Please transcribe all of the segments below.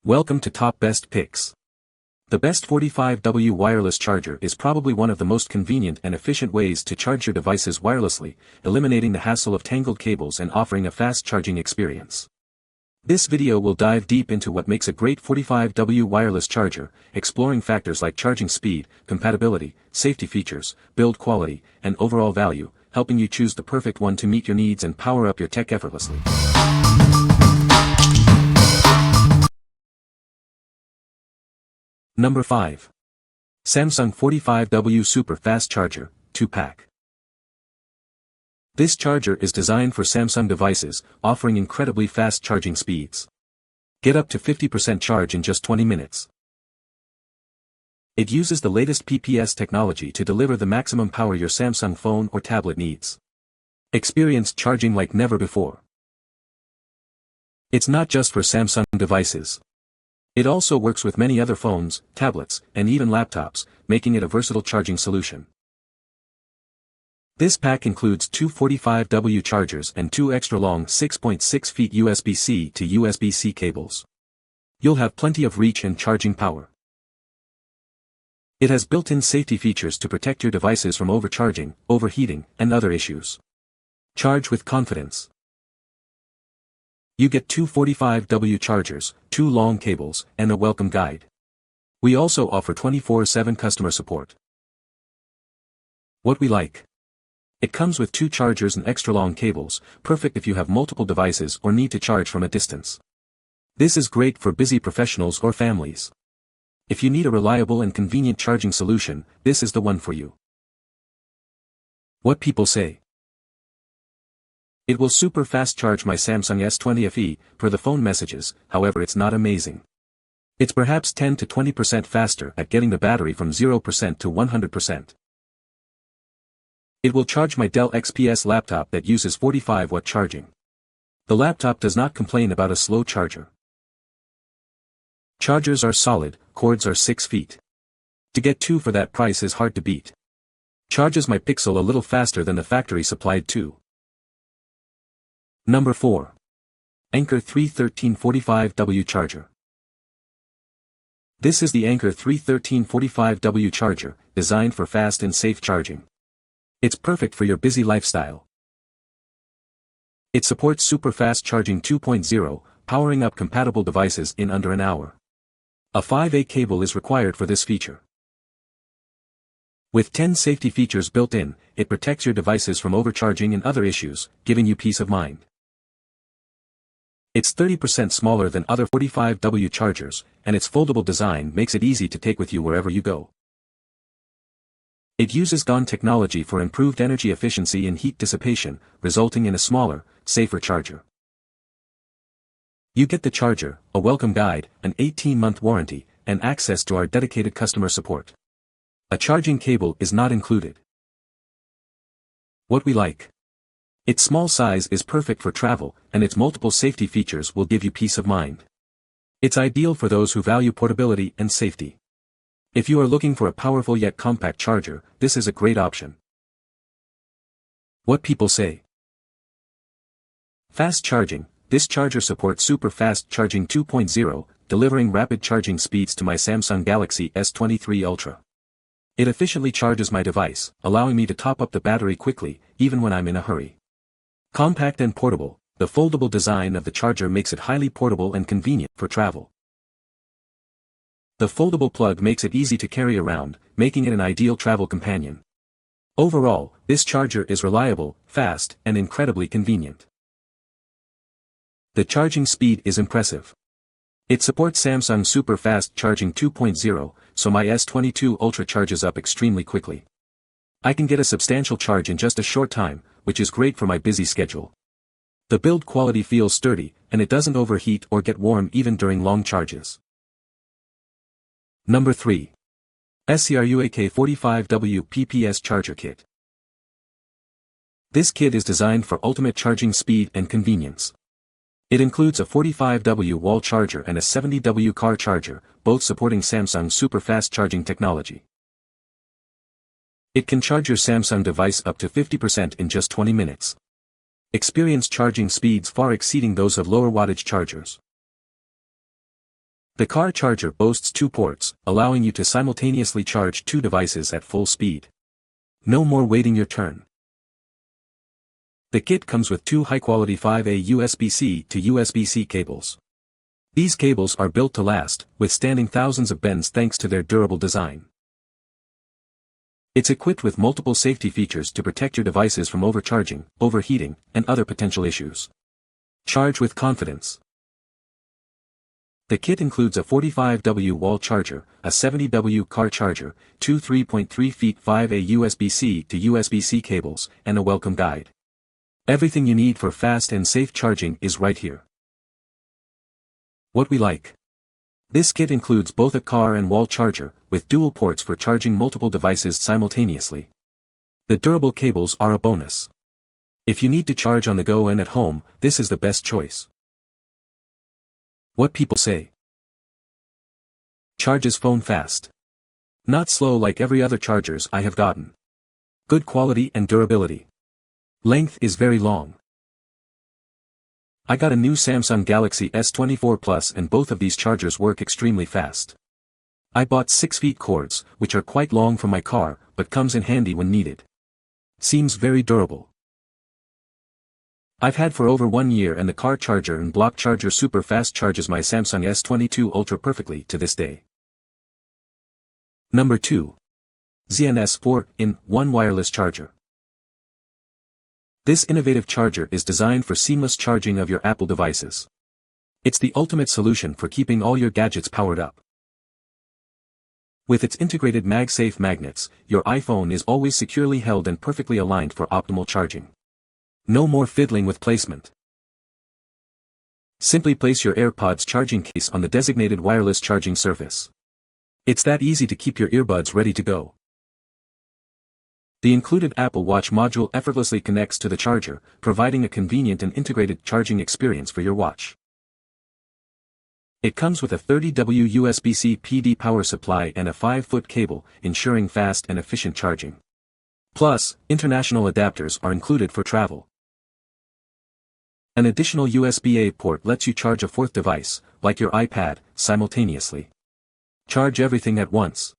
Welcome to Top Best Picks. The best 45W wireless charger is probably one of the most convenient and efficient ways to charge your devices wirelessly, eliminating the hassle of tangled cables and offering a fast charging experience. This video will dive deep into what makes a great 45W wireless charger, exploring factors like charging speed, compatibility, safety features, build quality, and overall value, helping you choose the perfect one to meet your needs and power up your tech effortlessly. Number 5. Samsung 45W Super Fast Charger, 2-pack. This charger is designed for Samsung devices, offering incredibly fast charging speeds. Get up to 50% charge in just 20 minutes. It uses the latest PPS technology to deliver the maximum power your Samsung phone or tablet needs. Experience charging like never before. It's not just for Samsung devices. It also works with many other phones, tablets, and even laptops, making it a versatile charging solution. This pack includes two 45W chargers and two extra long 6.6 feet USB-C to USB-C cables. You'll have plenty of reach and charging power. It has built-in safety features to protect your devices from overcharging, overheating, and other issues. Charge with confidence. You get two 45W chargers, two long cables, and a welcome guide. We also offer 24/7 customer support. What we like. It comes with two chargers and extra long cables, perfect if you have multiple devices or need to charge from a distance. This is great for busy professionals or families. If you need a reliable and convenient charging solution, this is the one for you. What people say. It will super fast charge my Samsung S20 FE, per the phone messages, however it's not amazing. It's perhaps 10 to 20% faster at getting the battery from 0% to 100%. It will charge my Dell XPS laptop that uses 45-watt charging. The laptop does not complain about a slow charger. Chargers are solid, cords are 6 feet. To get two for that price is hard to beat. Charges my Pixel a little faster than the factory supplied two. Number 4. Anker 31345W Charger. This is the Anker 31345W charger, designed for fast and safe charging. It's perfect for your busy lifestyle. It supports super fast charging 2.0, powering up compatible devices in under an hour. A 5A cable is required for this feature. With 10 safety features built in, it protects your devices from overcharging and other issues, giving you peace of mind. It's 30% smaller than other 45W chargers, and its foldable design makes it easy to take with you wherever you go. It uses GaN technology for improved energy efficiency and heat dissipation, resulting in a smaller, safer charger. You get the charger, a welcome guide, an 18-month warranty, and access to our dedicated customer support. A charging cable is not included. What we like. Its small size is perfect for travel, and its multiple safety features will give you peace of mind. It's ideal for those who value portability and safety. If you are looking for a powerful yet compact charger, this is a great option. What people say. Fast charging. This charger supports super fast charging 2.0, delivering rapid charging speeds to my Samsung Galaxy S23 Ultra. It efficiently charges my device, allowing me to top up the battery quickly, even when I'm in a hurry. Compact and portable, the foldable design of the charger makes it highly portable and convenient for travel. The foldable plug makes it easy to carry around, making it an ideal travel companion. Overall, this charger is reliable, fast, and incredibly convenient. The charging speed is impressive. It supports Samsung Super Fast Charging 2.0, so my S22 Ultra charges up extremely quickly. I can get a substantial charge in just a short time, which is great for my busy schedule. The build quality feels sturdy, and it doesn't overheat or get warm even during long charges. Number 3. SCRUAK 45W PPS Charger Kit. This kit is designed for ultimate charging speed and convenience. It includes a 45W wall charger and a 70W car charger, both supporting Samsung super fast charging technology. It can charge your Samsung device up to 50% in just 20 minutes. Experience charging speeds far exceeding those of lower wattage chargers. The car charger boasts 2 ports, allowing you to simultaneously charge 2 devices at full speed. No more waiting your turn. The kit comes with 2 high-quality 5A USB-C to USB-C cables. These cables are built to last, withstanding thousands of bends thanks to their durable design. It's equipped with multiple safety features to protect your devices from overcharging, overheating, and other potential issues. Charge with confidence. The kit includes a 45W wall charger, a 70W car charger, 2 3.3 feet 5A USB-C to USB-C cables, and a welcome guide. Everything you need for fast and safe charging is right here. What we like. This kit includes both a car and wall charger, with dual ports for charging multiple devices simultaneously. The durable cables are a bonus. If you need to charge on the go and at home, this is the best choice. What people say. Charges phone fast. Not slow like every other chargers I have gotten. Good quality and durability. Length is very long. I got a new Samsung Galaxy S24 Plus and both of these chargers work extremely fast. I bought 6 feet cords, which are quite long for my car, but comes in handy when needed. Seems very durable. I've had for over 1 year and the car charger and block charger super fast charges my Samsung S22 Ultra perfectly to this day. Number 2. ZENS 4-in-1 Wireless Charger. This innovative charger is designed for seamless charging of your Apple devices. It's the ultimate solution for keeping all your gadgets powered up. With its integrated MagSafe magnets, your iPhone is always securely held and perfectly aligned for optimal charging. No more fiddling with placement. Simply place your AirPods charging case on the designated wireless charging surface. It's that easy to keep your earbuds ready to go. The included Apple Watch module effortlessly connects to the charger, providing a convenient and integrated charging experience for your watch. It comes with a 30W USB-C PD power supply and a 5-foot cable, ensuring fast and efficient charging. Plus, international adapters are included for travel. An additional USB-A port lets you charge a 4th device, like your iPad, simultaneously. Charge everything at once.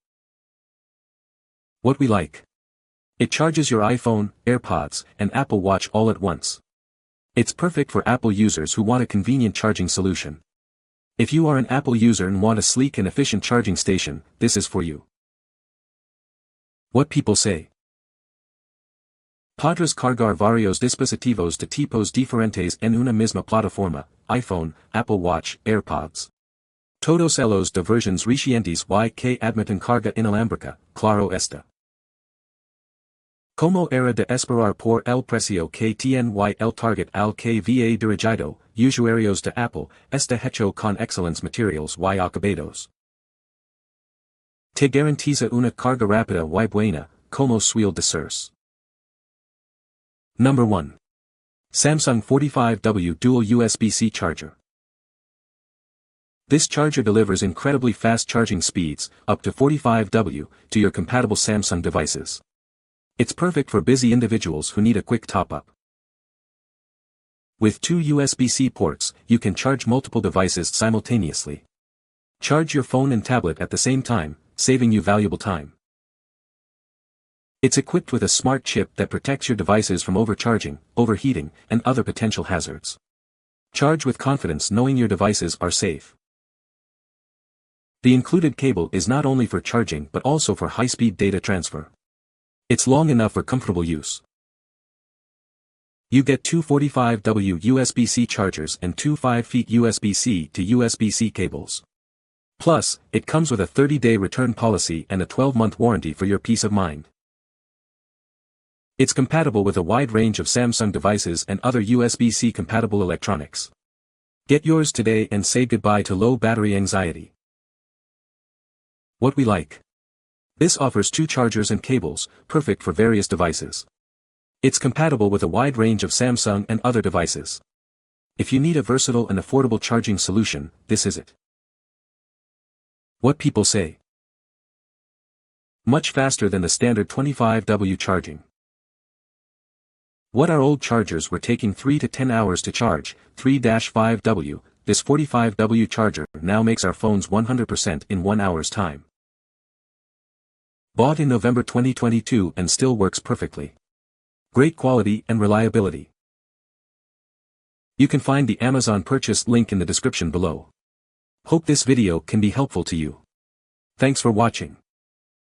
What we like. It charges your iPhone, AirPods, and Apple Watch all at once. It's perfect for Apple users who want a convenient charging solution. If you are an Apple user and want a sleek and efficient charging station, this is for you. What people say. Podrás cargar varios dispositivos de tipos diferentes en una misma plataforma, iPhone, Apple Watch, AirPods. Todos ellos de versiones recientes y que admiten carga inalámbrica, claro está. Como era de esperar por el precio que tiene el target al que va dirigido, usuarios de Apple, está hecho con excelentes materiales y acabados. Te garantiza una carga rápida y buena, como suele decirse. Number 1. Samsung 45W Dual USB-C Charger. This charger delivers incredibly fast charging speeds, up to 45W, to your compatible Samsung devices. It's perfect for busy individuals who need a quick top-up. With 2 USB-C ports, you can charge multiple devices simultaneously. Charge your phone and tablet at the same time, saving you valuable time. It's equipped with a smart chip that protects your devices from overcharging, overheating, and other potential hazards. Charge with confidence knowing your devices are safe. The included cable is not only for charging but also for high-speed data transfer. It's long enough for comfortable use. You get 2 45W USB-C chargers and 2 5-feet USB-C to USB-C cables. Plus, it comes with a 30-day return policy and a 12-month warranty for your peace of mind. It's compatible with a wide range of Samsung devices and other USB-C compatible electronics. Get yours today and say goodbye to low battery anxiety. What we like. This offers 2 chargers and cables, perfect for various devices. It's compatible with a wide range of Samsung and other devices. If you need a versatile and affordable charging solution, this is it. What people say. Much faster than the standard 25W charging. What our old chargers were taking 3 to 10 hours to charge, 3-5W, This 45W charger now makes our phones 100% in 1 hour's time. Bought in November 2022 and still works perfectly. Great quality and reliability. You can find the Amazon purchase link in the description below. Hope this video can be helpful to you. Thanks for watching.